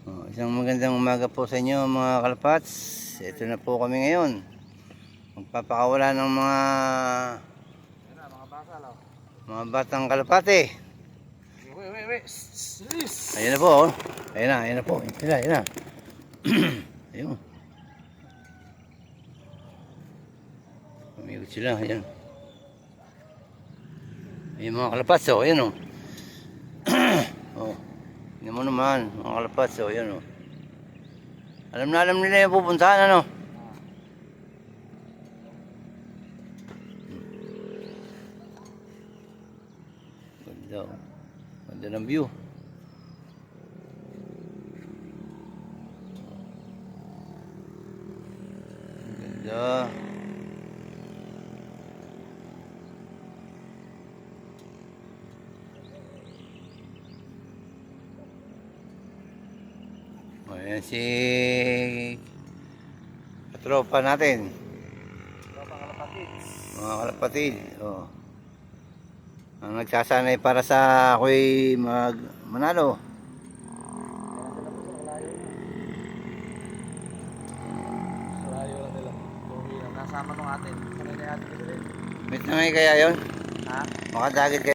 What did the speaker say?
Isang magandang umaga po sa inyo mga kalapats. Ito na po kami ngayon. Magpapakawala ng mga batang kalapate. Ayan na po. Oh. Ayan na po. Ayan na. Ayun. Pamikot sila. Ayan. Ayan mga kalapats. Oh. Ayan o. Oh. Hindi mo naman mga kalapats. Oh. Ayan o. Alam nila yung pupuntahan, ano? Ganda, oh. Ganda ng view. Ganda. Ayan si katropa natin. Mga kalapatid. Oh. Ang nagsasanay para sa ako'y manalo. Layo lang nila. Nasama nung atin. Kanina natin kasi rin. Bit na may kaya yun? Ha? Makadagit kaya.